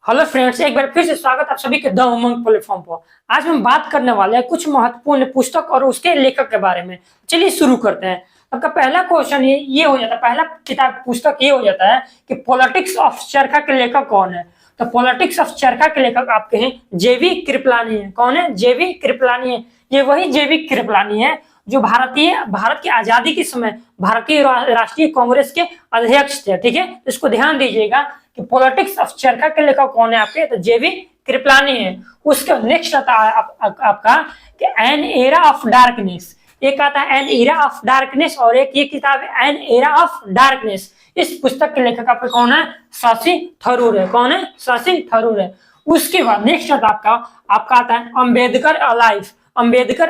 Hello friends, एक बार फिर से स्वागत आप सभी के द उमंग प्लेटफॉर्म पर। आज हम बात करने वाले हैं कुछ महत्वपूर्ण पुस्तक और उसके लेखक के बारे में। चलिए शुरू करते हैं। आपका पहला क्वेश्चन ये हो जाता है, पहला किताब पुस्तक ये हो जाता है कि पॉलिटिक्स ऑफ चरखा के लेखक कौन है। तो पॉलिटिक्स ऑफ चरखा के लेखक आपके हैं जेवी कृपलानी है। कौन है? जेवी कृपलानी है। ये वही जेवी कृपलानी है जो भारत की आजादी के समय भारतीय राष्ट्रीय कांग्रेस के अध्यक्ष थे। ठीक है, इसको ध्यान दीजिएगा कि पॉलिटिक्स ऑफ चरखा के लेखक कौन है आपके, तो जेवी कृपलानी है। उसका नेक्स्ट आता है आपका कि एन एरा ऑफ डार्कनेस। एक आता है एन एरा ऑफ डार्कनेस और एक ये किताब है एन एरा ऑफ डार्कनेस। इस पुस्तक के लेखक आपका कौन है? शशि थरूर है। कौन है? शशि थरूर है। उसके बाद नेक्स्ट आपका आता है अम्बेडकर अलाइव। अम्बेडकर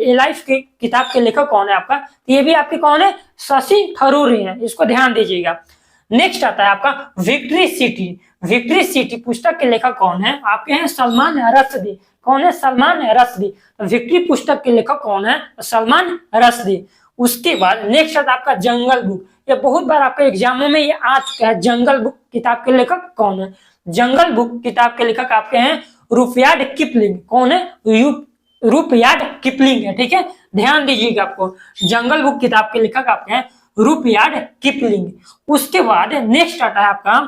लाइफ की किताब के लेखक कौन है आपका? तो ये भी आपके कौन है? शशि थरूर है। इसको ध्यान दीजिएगा। नेक्स्ट आता है आपका विक्ट्री सिटी। विक्ट्री सिटी पुस्तक के लेखक कौन है आपके? हैं सलमान रश्दी। कौन है? सलमान रश्दी। विक्ट्री पुस्तक के लेखक कौन है? सलमान रश्दी। उसके बाद नेक्स्ट आता है आपका जंगल बुक। ये बहुत बार आपके एग्जामों में ये आ चुका है। जंगल बुक किताब के लेखक कौन है? जंगल बुक किताब के लेखक आपके हैं रुडयार्ड किपलिंग। कौन है? रुडयार्ड किपलिंग है। ठीक है, ध्यान दीजिएगा। आपको जंगल बुक किताब के लेखक आपके हैं रुडयार्ड किपलिंग। उसके बाद नेक्स्ट आता है आपका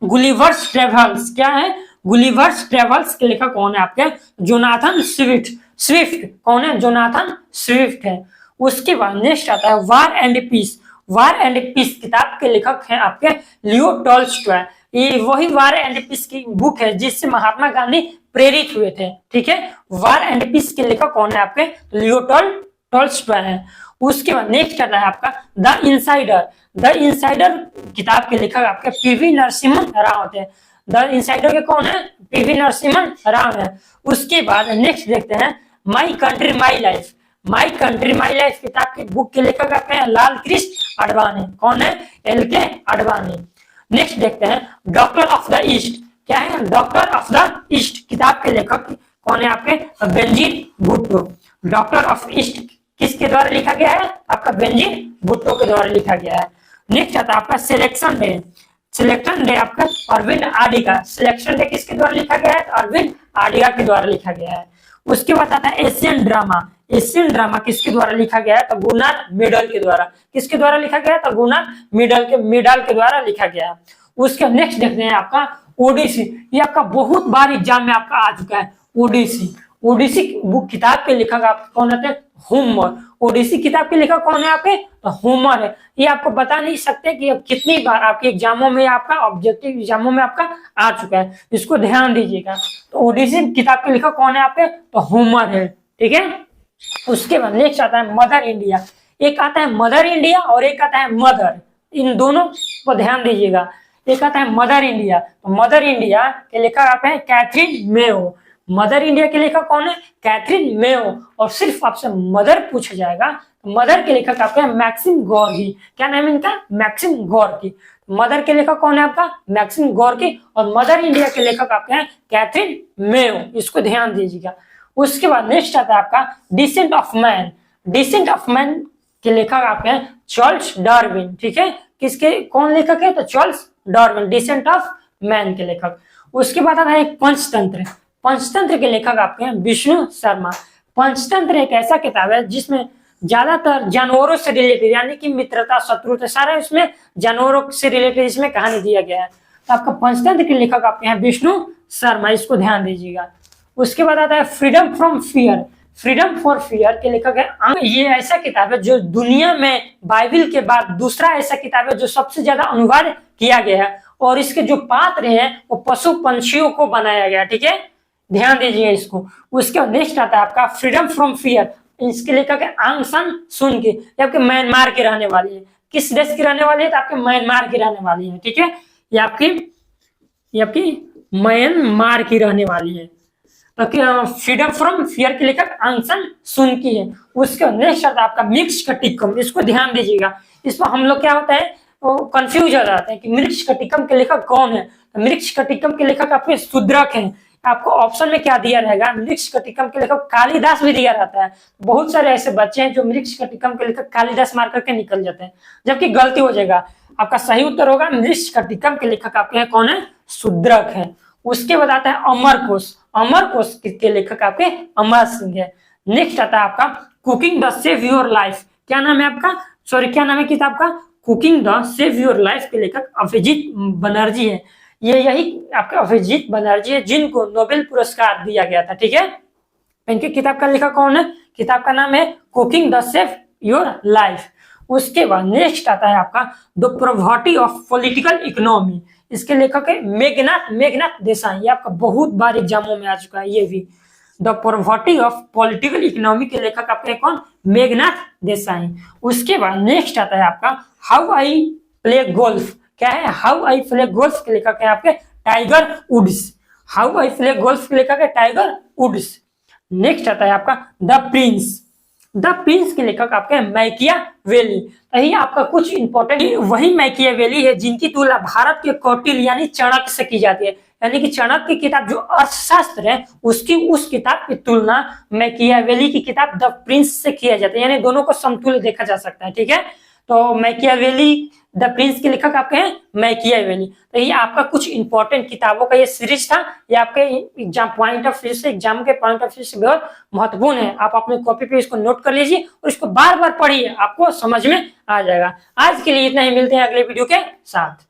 गुलिवर्स ट्रेवल्स। क्या है? गुलिवर्स ट्रेवल्स के लेखक कौन है आपके? Jonathan Swift. कौन है? जोनाथन स्विफ्ट है। उसके बाद नेक्स्ट आता है war and peace. War and peace किताब के लेखक हैं आपके लियो टॉल्स्टॉय। ये वही वार एंड पीस की बुक है जिससे महात्मा गांधी प्रेरित हुए थे। ठीक है, वार एंड पीस के लेखक कौन है आपके? लियो टॉल्स्टॉय है। उसके बाद नेक्स्ट आता है आपका द इनसाइडर। द इनसाइडर किताब के लेखक आपके पीवी नरसिम्हन राव थे। द इनसाइडर के कौन है? पीवी नरसिम्हन राव है। उसके बाद नेक्स्ट देखते हैं my country my life. My country my life किताब के बुक के लेखक आपके हैं लाल कृष्ण आडवाणी। कौन है? LK आडवाणी। नेक्स्ट देखते हैं डॉक्टर ऑफ द ईस्ट। क्या है? डॉक्टर ऑफ द ईस्ट किताब के लेखक कौन है आपके? Benazir Bhutto. Doctor of east किसके द्वारा लिखा गया है? आपका बेंजीर भुट्टो के द्वारा लिखा गया है। नेक्स्ट आता है आपका सिलेक्शन डे। सिलेक्शन डे आपका अरविंद आडिगा। सिलेक्शन डे किसके द्वारा लिखा गया है? अरविंद आडिगा के द्वारा लिखा गया है। उसके बाद आता है एशियन ड्रामा। एशियन ड्रामा किसके द्वारा लिखा गया है? तो गुनार मिडल के द्वारा। किसके द्वारा लिखा गया है? तो गुनार मिडल के द्वारा लिखा गया है। उसके नेक्स्ट देखते हैं आपका ओडिसी। ये आपका बहुत बार एग्जाम में आपका आ चुका है ओडिसी। ओडिसी बुक किताब के लेखक आप कौन होते हैं? होमर। ओडिसी किताब के लेखक कौन है आपके? तो होमर है। ये आपको बता नहीं सकते कि अब कितनी बार आपके एग्जामों में आपका ऑब्जेक्टिव एग्जामों में आपका आ चुका है। इसको ध्यान दीजिएगा। तो ओडिसी किताब के लेखक कौन है आपके? तो होमर है। ठीक है, उसके बाद नेक्स्ट आता है मदर इंडिया। एक आता है मदर इंडिया और एक आता है मदर। इन दोनों को ध्यान दीजिएगा। एक आता है मदर इंडिया। तो मदर इंडिया के लेखक आप हैं कैथरीन मेयो। मदर इंडिया के लेखक कौन है? Catherine Mayo. और सिर्फ आपसे मदर पूछा जाएगा तो मदर के लेखक आपके हैं मैक्सिम गोर्की। क्या नाम है इनका? Maxim Gorky. मदर के लेखक कौन है आपका? Maxim Gorky. और मदर इंडिया के लेखक आपके हैं कैथरीन मेयो। इसको ध्यान दीजिएगा। उसके बाद नेक्स्ट आता है आपका descent of man. Descent of man के लेखक आपके हैं चार्ल्स डार्विन। ठीक है, किसके कौन लेखक है? तो Charles Darwin, descent of man के लेखक। उसके बाद आता है एक पंचतंत्र। पंचतंत्र के लेखक आपके हैं विष्णु शर्मा। पंचतंत्र एक ऐसा किताब है जिसमें ज्यादातर जानवरों से रिलेटेड यानी कि मित्रता शत्रुता सारा इसमें जानवरों से रिलेटेड इसमें कहानी दिया गया है। तो आपका पंचतंत्र के लेखक आपके हैं विष्णु शर्मा। इसको ध्यान दीजिएगा। उसके बाद आता है freedom from fear. Freedom for fear के लेखक है। ये ऐसा किताब है जो दुनिया में बाइबल के बाद दूसरा ऐसा किताब है जो सबसे ज्यादा अनुवाद किया गया है और इसके जो पात्र हैं वो पशु पंछियों को बनाया गया। ठीक है, ध्यान दीजिए इसको। उसके नेक्स्ट आता है आपका फ्रीडम फ्रॉम फियर। इसके लेखक है आंग सान सू की। ये आपके म्यांमार के रहने वाली है। किस देश की रहने वाली है? तो आपके म्यांमार की रहने वाली है। ठीक है, ये आपकी म्यांमार की रहने वाली है। फ्रीडम फ्रॉम फियर के लेखक आंग सान सू की है। उसके नेक्स्ट आता है आपका मिर्च कटिकम। इसको ध्यान दीजिएगा। इस पर हम लोग क्या होता है कंफ्यूज हो जाते हैं कि मिर्च कटिकम के लेखक कौन है। तो मिर्च कटिकम के लेखक आपके शूद्रक हैं। आपको ऑप्शन में क्या दिया रहेगा? मृक्ष कटिकम के लेखक कालिदास भी दिया रहता है। बहुत सारे ऐसे बच्चे हैं जो मृक्ष कटिकम के लेखक कालिदास मार करके निकल जाते हैं, जबकि गलती हो जाएगा। आपका सही उत्तर होगा मृक्ष कटिकम के लेखक आपके हैं कौन है? शूद्रक है। उसके बाद आता है अमरकोश। अमरकोश के लेखक आपके अमर सिंह है। नेक्स्ट आता है आपका cooking the save your life. क्या नाम है आपका, सॉरी क्या नाम है किताब का, cooking the save your life के लेखक अभिजीत बनर्जी है। ये यही आपका अभिजीत बनर्जी है जिनको नोबेल पुरस्कार दिया गया था। ठीक है, इनकी किताब का लेखक कौन है, किताब का नाम है cooking the save your life. उसके बाद नेक्स्ट आता है आपका the property of political economy. इसके लेखक है मेघनाथ देसाई। ये आपका बहुत बार एग्जामों में आ चुका है ये भी। The property of political economy के लेखक आपके कौन, मेघनाथ देसाई। उसके बाद नेक्स्ट आता है आपका हाउ आई प्ले गोल्फ। क्या है, हाउ आई प्ले गोल्फ के लेखक है आपके Tiger Woods. How I play golf के लेखक है टाइगर वुड्स। नेक्स्ट आता है आपका द प्रिंस। द प्रिंस के लेखक आपके मैकियावेली। यही आपका कुछ इंपॉर्टेंट, वही मैकियावेली है जिनकी तुलना भारत के कौटिल्य यानी चाणक्य से की जाती है। यानी कि चाणक्य की किताब जो अर्थशास्त्र है उसकी उस किताब की तुलना मैकियावेली की किताब द प्रिंस से किया जाता है, यानी दोनों को समतुल्य देखा जा सकता है। ठीक है, तो मैकियावेली द प्रिंस के लेखक आपके हैं मैकियावेली। तो ये आपका कुछ इंपॉर्टेंट किताबों का ये सीरीज था। ये आपके एग्जाम पॉइंट ऑफ व्यू से, एग्जाम के पॉइंट ऑफ व्यू से बहुत महत्वपूर्ण है। आप अपने कॉपी पे इसको नोट कर लीजिए और इसको बार बार पढ़िए, आपको समझ में आ जाएगा। आज के लिए इतना ही, मिलते हैं अगले वीडियो के साथ।